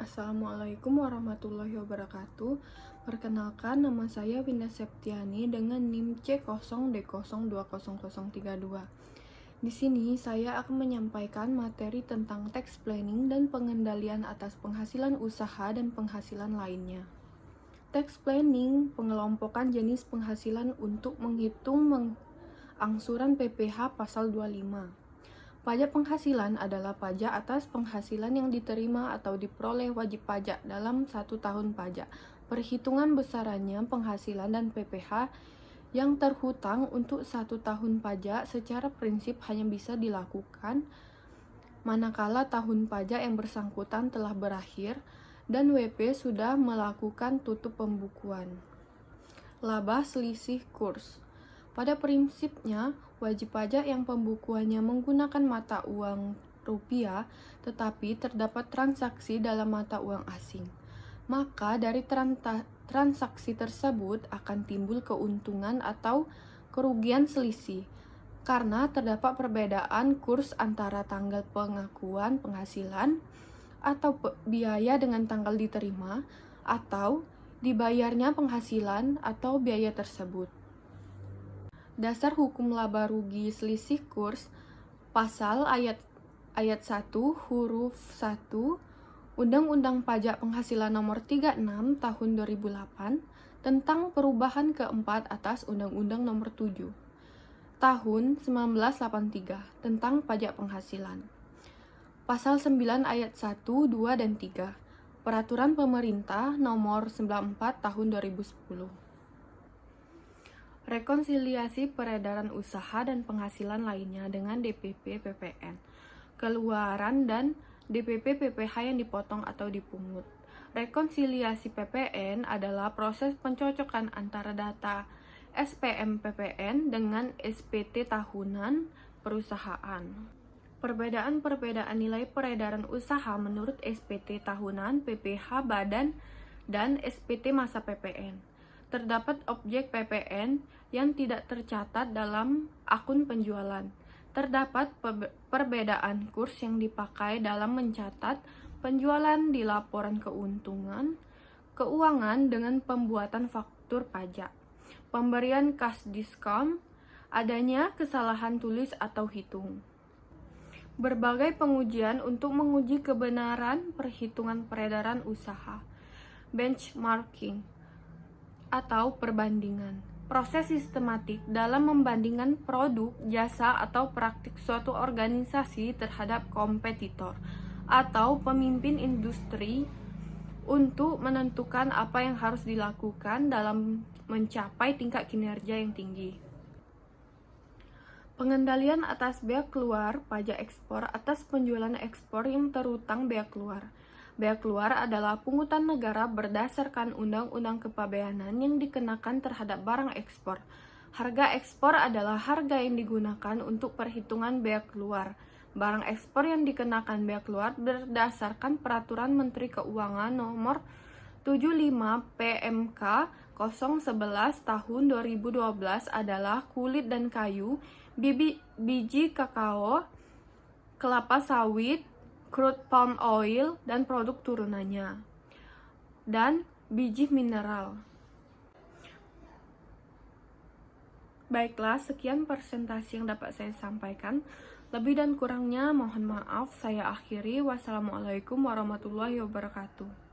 Assalamualaikum warahmatullahi wabarakatuh. Perkenalkan, nama saya Winda Septiani dengan NIM C0D0200032. Di sini saya akan menyampaikan materi tentang tax planning dan pengendalian atas penghasilan usaha dan penghasilan lainnya. Tax planning pengelompokan jenis penghasilan untuk menghitung angsuran PPh pasal 25. Pajak penghasilan adalah pajak atas penghasilan yang diterima atau diperoleh wajib pajak dalam 1 tahun pajak. Perhitungan besarannya penghasilan dan PPh yang terhutang untuk 1 tahun pajak secara prinsip hanya bisa dilakukan manakala tahun pajak yang bersangkutan telah berakhir dan WP sudah melakukan tutup pembukuan. Laba selisih kurs. Pada prinsipnya, wajib pajak yang pembukuannya menggunakan mata uang rupiah, tetapi terdapat transaksi dalam mata uang asing. Maka dari transaksi tersebut akan timbul keuntungan atau kerugian selisih, karena terdapat perbedaan kurs antara tanggal pengakuan penghasilan atau biaya dengan tanggal diterima atau dibayarnya penghasilan atau biaya tersebut. Dasar hukum laba rugi selisih kurs pasal ayat 1 huruf 1 Undang-Undang Pajak Penghasilan Nomor 36 Tahun 2008 tentang perubahan keempat atas Undang-Undang Nomor 7 Tahun 1983 tentang pajak penghasilan. Pasal 9 ayat 1, 2, dan 3 Peraturan Pemerintah Nomor 94 Tahun 2010. Rekonsiliasi peredaran usaha dan penghasilan lainnya dengan DPP PPN, keluaran dan DPP PPh yang dipotong atau dipungut. Rekonsiliasi PPN adalah proses pencocokan antara data SPM PPN dengan SPT tahunan perusahaan. Perbedaan nilai peredaran usaha menurut SPT tahunan, PPh badan, dan SPT masa PPN. Terdapat objek PPN yang tidak tercatat dalam akun penjualan. Terdapat perbedaan kurs yang dipakai dalam mencatat penjualan di laporan keuangan dengan pembuatan faktur pajak. Pemberian cash discount, adanya kesalahan tulis atau hitung. Berbagai pengujian untuk menguji kebenaran perhitungan peredaran usaha. Benchmarking atau perbandingan. Proses sistematik dalam membandingkan produk, jasa, atau praktik suatu organisasi terhadap kompetitor atau pemimpin industri untuk menentukan apa yang harus dilakukan dalam mencapai tingkat kinerja yang tinggi. Pengendalian atas bea keluar, pajak ekspor atas penjualan ekspor yang terhutang bea keluar. Bea keluar adalah pungutan negara berdasarkan undang-undang kepabeanan yang dikenakan terhadap barang ekspor. Harga ekspor adalah harga yang digunakan untuk perhitungan bea keluar. Barang ekspor yang dikenakan bea keluar berdasarkan Peraturan Menteri Keuangan Nomor 75 PMK 011 Tahun 2012 adalah kulit dan kayu, biji kakao, kelapa sawit, crude palm oil dan produk turunannya, dan biji mineral. Baiklah, sekian presentasi yang dapat saya sampaikan. Lebih dan kurangnya mohon maaf, saya akhiri. Wassalamualaikum warahmatullahi wabarakatuh.